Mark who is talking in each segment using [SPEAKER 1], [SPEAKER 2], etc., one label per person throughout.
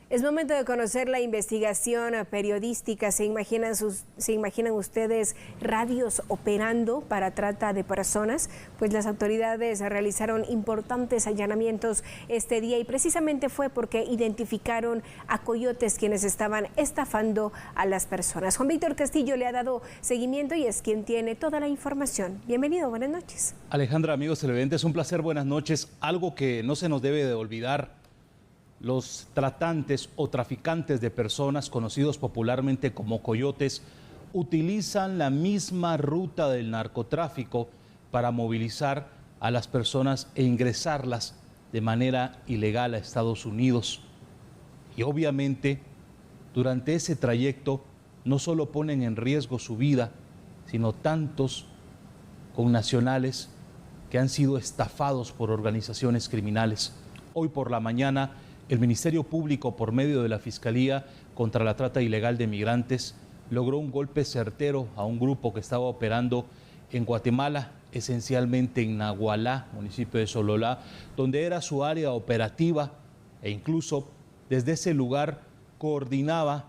[SPEAKER 1] Es momento de conocer la investigación periodística. ¿Se imaginan ustedes radios operando para trata de personas? Pues las autoridades realizaron importantes allanamientos este día y precisamente fue porque identificaron a coyotes quienes estaban estafando a las personas. Juan Víctor Castillo le ha dado seguimiento y es quien tiene toda la información. Bienvenido, buenas noches.
[SPEAKER 2] Alejandra, amigos televidentes, un placer, buenas noches. Algo que no se nos debe de olvidar: los tratantes o traficantes de personas, conocidos popularmente como coyotes, utilizan la misma ruta del narcotráfico para movilizar a las personas e ingresarlas de manera ilegal a Estados Unidos. Y obviamente, durante ese trayecto, no solo ponen en riesgo su vida, sino tantos connacionales que han sido estafados por organizaciones criminales. Hoy por la mañana, el Ministerio Público, por medio de la Fiscalía contra la Trata Ilegal de Migrantes, logró un golpe certero a un grupo que estaba operando en Guatemala, esencialmente en Nagualá, municipio de Sololá, donde era su área operativa, e incluso desde ese lugar coordinaba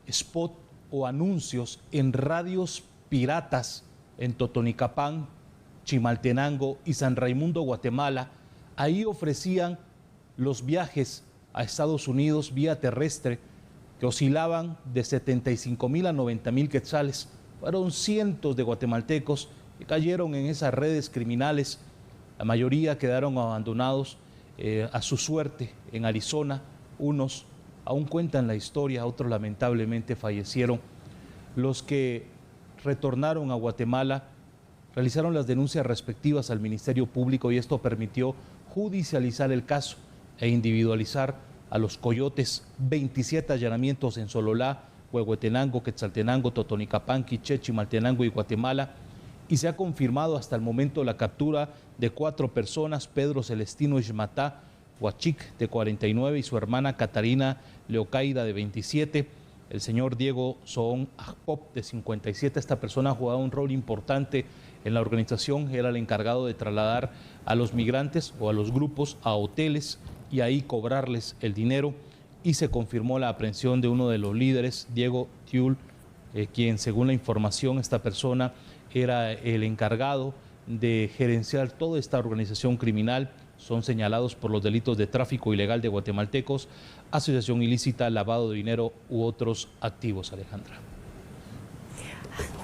[SPEAKER 2] spot o anuncios en radios piratas en Totonicapán, Chimaltenango y San Raimundo, Guatemala. Ahí ofrecían los viajes a Estados Unidos vía terrestre que oscilaban de 75,000 a 90,000 quetzales. Fueron cientos de guatemaltecos que cayeron en esas redes criminales. La mayoría quedaron abandonados a su suerte en Arizona. Unos aún cuentan la historia, otros lamentablemente fallecieron. Los que retornaron a Guatemala realizaron las denuncias respectivas al Ministerio Público y esto permitió judicializar el caso e individualizar a los coyotes. 27 allanamientos en Sololá, Huehuetenango, Quetzaltenango, Totonicapán, Quiché, Chimaltenango y Guatemala. Y se ha confirmado hasta el momento la captura de 4 personas: Pedro Celestino Ixmatá Huachic, de 49, y su hermana Catarina Leocaida, de 27. El señor Diego Soón Ajpop, de 57. Esta persona ha jugado un rol importante en la organización. Era el encargado de trasladar a los migrantes o a los grupos a hoteles y ahí cobrarles el dinero, y se confirmó la aprehensión de uno de los líderes, Diego Tiul, quien, según la información, esta persona era el encargado de gerenciar toda esta organización criminal. Son señalados por los delitos de tráfico ilegal de guatemaltecos, asociación ilícita, lavado de dinero u otros activos. Alejandra.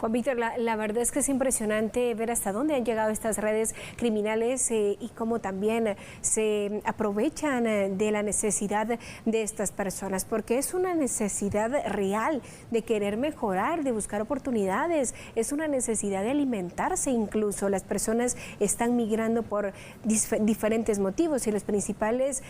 [SPEAKER 1] Juan Víctor, la verdad es que es impresionante ver hasta dónde han llegado estas redes criminales y cómo también se aprovechan de la necesidad de estas personas, porque es una necesidad real de querer mejorar, de buscar oportunidades, es una necesidad de alimentarse incluso. Las personas están migrando por diferentes motivos y los principales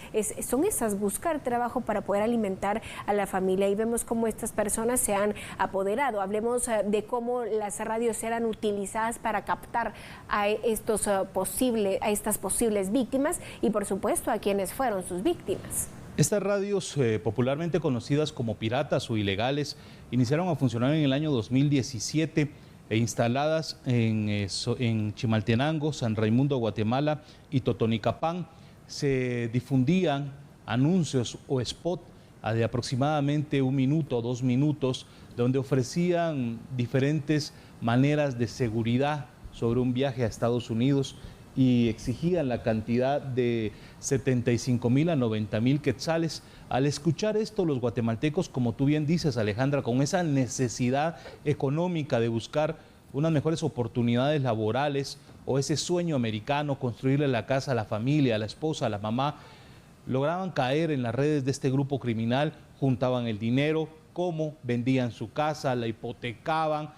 [SPEAKER 1] son esas: buscar trabajo para poder alimentar a la familia, y vemos cómo estas personas se han apoderado. Hablemos de cómo las radios eran utilizadas para captar a estas posibles víctimas y, por supuesto, a quienes fueron sus víctimas.
[SPEAKER 2] Estas radios, popularmente conocidas como piratas o ilegales, iniciaron a funcionar en el año 2017 e instaladas en Chimaltenango, San Raimundo, Guatemala y Totonicapán. Se difundían anuncios o spot de aproximadamente 1 minuto o 2 minutos, donde ofrecían diferentes maneras de seguridad sobre un viaje a Estados Unidos y exigían la cantidad de 75,000 a 90,000 quetzales. Al escuchar esto, los guatemaltecos, como tú bien dices, Alejandra, con esa necesidad económica de buscar unas mejores oportunidades laborales o ese sueño americano, construirle la casa a la familia, a la esposa, a la mamá, lograban caer en las redes de este grupo criminal, juntaban el dinero, cómo vendían su casa, la hipotecaban,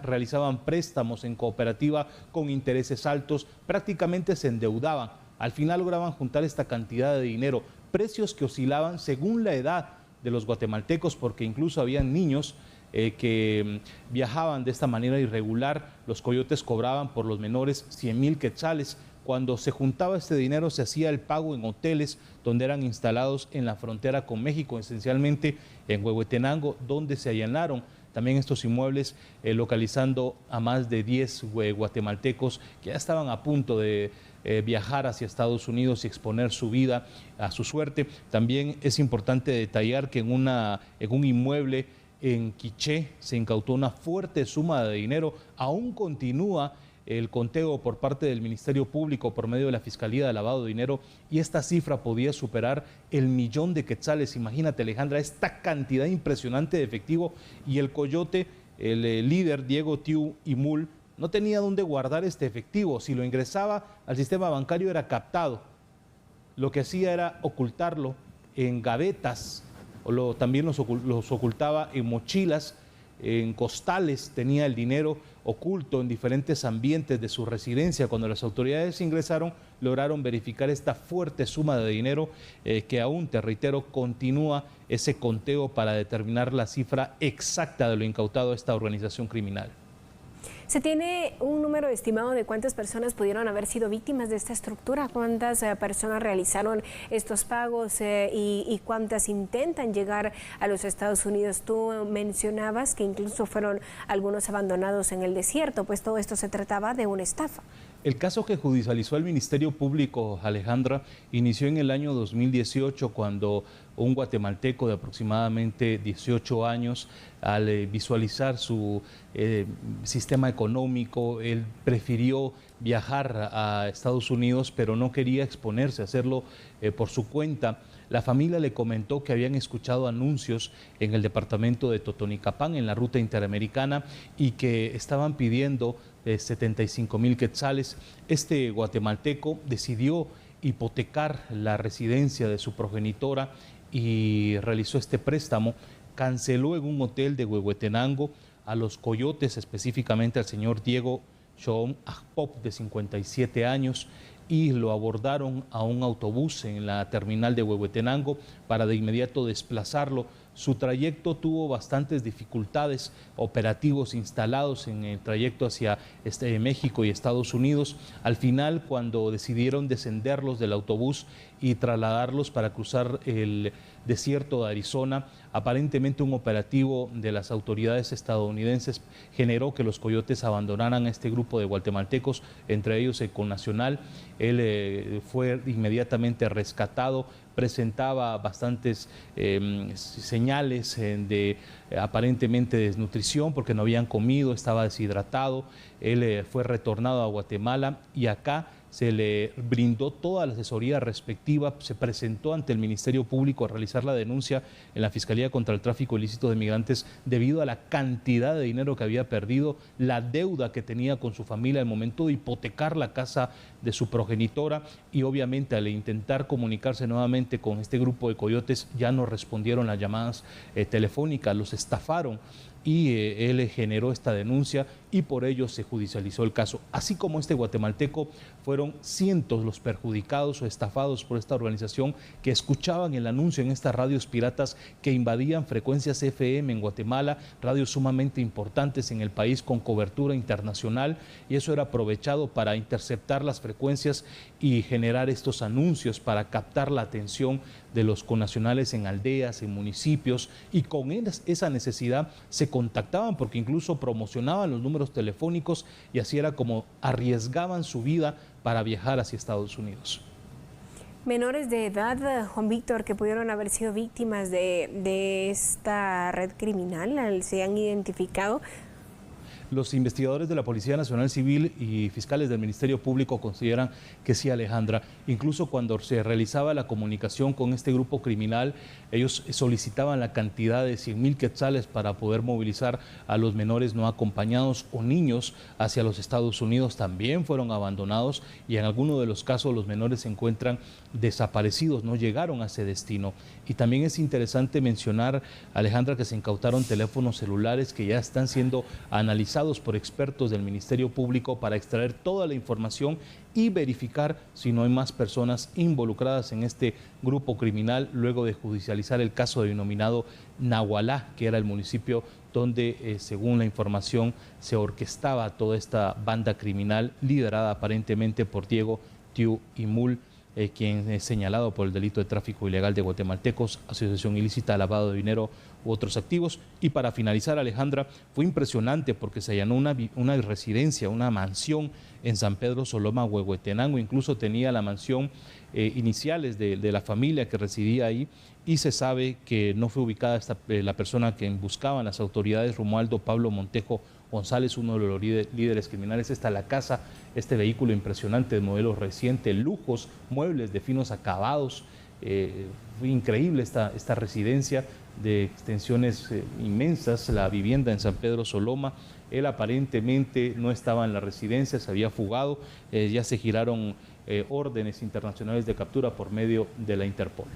[SPEAKER 2] realizaban préstamos en cooperativa con intereses altos, prácticamente se endeudaban. Al final lograban juntar esta cantidad de dinero, precios que oscilaban según la edad de los guatemaltecos, porque incluso habían niños que viajaban de esta manera irregular. Los coyotes cobraban por los menores 100,000 quetzales. Cuando se juntaba este dinero, se hacía el pago en hoteles donde eran instalados en la frontera con México, esencialmente en Huehuetenango, donde se allanaron también estos inmuebles, localizando a más de 10 guatemaltecos que ya estaban a punto de viajar hacia Estados Unidos y exponer su vida a su suerte. También es importante detallar que en un inmueble en Quiché se incautó una fuerte suma de dinero. Aún continúa el conteo por parte del Ministerio Público por medio de la Fiscalía de Lavado de Dinero, y esta cifra podía superar el 1.000.000 de quetzales. Imagínate, Alejandra, esta cantidad impresionante de efectivo, y el coyote, el líder Diego Tiu Imul, no tenía dónde guardar este efectivo. Si lo ingresaba al sistema bancario era captado. Lo que hacía era ocultarlo en gavetas, o también los ocultaba en mochilas, en costales. Tenía el dinero oculto en diferentes ambientes de su residencia. Cuando las autoridades ingresaron, lograron verificar esta fuerte suma de dinero que aún, te reitero, continúa ese conteo para determinar la cifra exacta de lo incautado a esta organización criminal.
[SPEAKER 1] ¿Se tiene un número estimado de cuántas personas pudieron haber sido víctimas de esta estructura? ¿Cuántas personas realizaron estos pagos y cuántas intentan llegar a los Estados Unidos? Tú mencionabas que incluso fueron algunos abandonados en el desierto, pues todo esto se trataba de una estafa.
[SPEAKER 2] El caso que judicializó el Ministerio Público, Alejandra, inició en el año 2018, cuando un guatemalteco de aproximadamente 18 años, al visualizar su sistema económico, él prefirió viajar a Estados Unidos, pero no quería exponerse a hacerlo por su cuenta. La familia le comentó que habían escuchado anuncios en el departamento de Totonicapán, en la ruta interamericana, y que estaban pidiendo 75,000 quetzales. Este guatemalteco decidió hipotecar la residencia de su progenitora y realizó este préstamo. Canceló en un hotel de Huehuetenango a los coyotes, específicamente al señor Diego Shoom Akpop, de 57 años, y lo abordaron a un autobús en la terminal de Huehuetenango para de inmediato desplazarlo. Su trayecto tuvo bastantes dificultades, operativos instalados en el trayecto hacia México y Estados Unidos. Al final, cuando decidieron descenderlos del autobús y trasladarlos para cruzar el desierto de Arizona, aparentemente un operativo de las autoridades estadounidenses generó que los coyotes abandonaran a este grupo de guatemaltecos, entre ellos el connacional. Él fue inmediatamente rescatado, presentaba bastantes señales de aparentemente desnutrición porque no habían comido, estaba deshidratado. Él fue retornado a Guatemala y acá se le brindó toda la asesoría respectiva. Se presentó ante el Ministerio Público a realizar la denuncia en la Fiscalía contra el Tráfico Ilícito de Migrantes debido a la cantidad de dinero que había perdido, la deuda que tenía con su familia al momento de hipotecar la casa de su progenitora, y obviamente al intentar comunicarse nuevamente con este grupo de coyotes ya no respondieron las llamadas telefónicas, los estafaron, y él generó esta denuncia y por ello se judicializó el caso. Así como este guatemalteco, fueron cientos los perjudicados o estafados por esta organización que escuchaban el anuncio en estas radios piratas que invadían frecuencias FM en Guatemala, radios sumamente importantes en el país con cobertura internacional, y eso era aprovechado para interceptar las frecuencias y generar estos anuncios para captar la atención de los connacionales en aldeas, en municipios, y con esa necesidad se contactaban porque incluso promocionaban los números telefónicos, y así era como arriesgaban su vida para viajar hacia Estados Unidos.
[SPEAKER 1] Menores de edad, Juan Víctor, que pudieron haber sido víctimas de esta red criminal, ¿se han identificado?
[SPEAKER 2] Los investigadores de la Policía Nacional Civil y fiscales del Ministerio Público consideran que sí, Alejandra. Incluso cuando se realizaba la comunicación con este grupo criminal, ellos solicitaban la cantidad de 100,000 quetzales para poder movilizar a los menores no acompañados o niños hacia los Estados Unidos. También fueron abandonados y en algunos de los casos los menores se encuentran desaparecidos, no llegaron a ese destino. Y también es interesante mencionar, Alejandra, que se incautaron teléfonos celulares que ya están siendo analizados por expertos del Ministerio Público para extraer toda la información y verificar si no hay más personas involucradas en este grupo criminal, luego de judicializar el caso denominado Nahualá, que era el municipio donde, según la información, se orquestaba toda esta banda criminal liderada aparentemente por Diego Tiu Imul, quien es señalado por el delito de tráfico ilegal de guatemaltecos, asociación ilícita, lavado de dinero u otros activos. Y para finalizar, Alejandra, fue impresionante porque se allanó una residencia, una mansión en San Pedro Soloma, Huehuetenango. Incluso tenía la mansión iniciales de la familia que residía ahí, y se sabe que no fue ubicada la persona que buscaban las autoridades, Romualdo Pablo Montejo González, uno de los líderes criminales. Esta la casa, este vehículo impresionante de modelo reciente, lujos, muebles de finos acabados. Fue increíble esta residencia de extensiones inmensas, la vivienda en San Pedro Soloma. Él aparentemente no estaba en la residencia, se había fugado. Ya se giraron órdenes internacionales de captura por medio de la Interpol.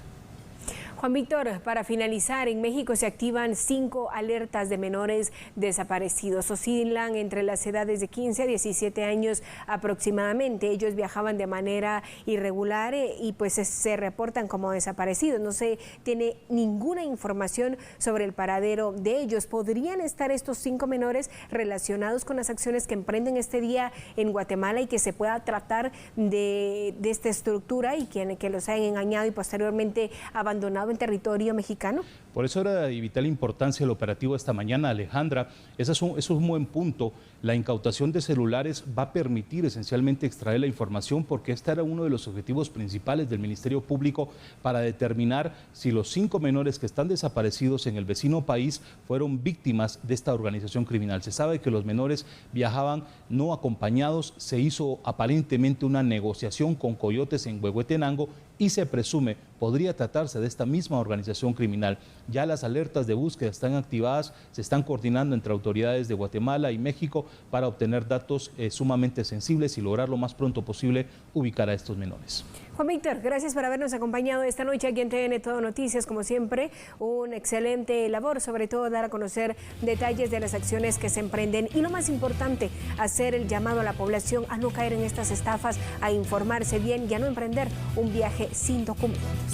[SPEAKER 1] Juan Víctor, para finalizar, en México se activan 5 alertas de menores desaparecidos. Oscilan entre las edades de 15 a 17 años aproximadamente. Ellos viajaban de manera irregular y pues se reportan como desaparecidos. No se tiene ninguna información sobre el paradero de ellos. ¿Podrían estar estos 5 menores relacionados con las acciones que emprenden este día en Guatemala y que se pueda tratar de esta estructura y que los hayan engañado y posteriormente abandonado en territorio mexicano?
[SPEAKER 2] Por eso era de vital importancia el operativo esta mañana, Alejandra. Eso es un buen punto. La incautación de celulares va a permitir esencialmente extraer la información, porque este era uno de los objetivos principales del Ministerio Público para determinar si los 5 menores que están desaparecidos en el vecino país fueron víctimas de esta organización criminal. Se sabe que los menores viajaban no acompañados, se hizo aparentemente una negociación con coyotes en Huehuetenango y se presume podría tratarse de esta misma organización criminal. Ya las alertas de búsqueda están activadas, se están coordinando entre autoridades de Guatemala y México para obtener datos sumamente sensibles y lograr lo más pronto posible ubicar a estos menores.
[SPEAKER 1] Juan Víctor, gracias por habernos acompañado esta noche aquí en TN Todo Noticias. Como siempre, una excelente labor, sobre todo dar a conocer detalles de las acciones que se emprenden y lo más importante, hacer el llamado a la población a no caer en estas estafas, a informarse bien y a no emprender un viaje sin documentos.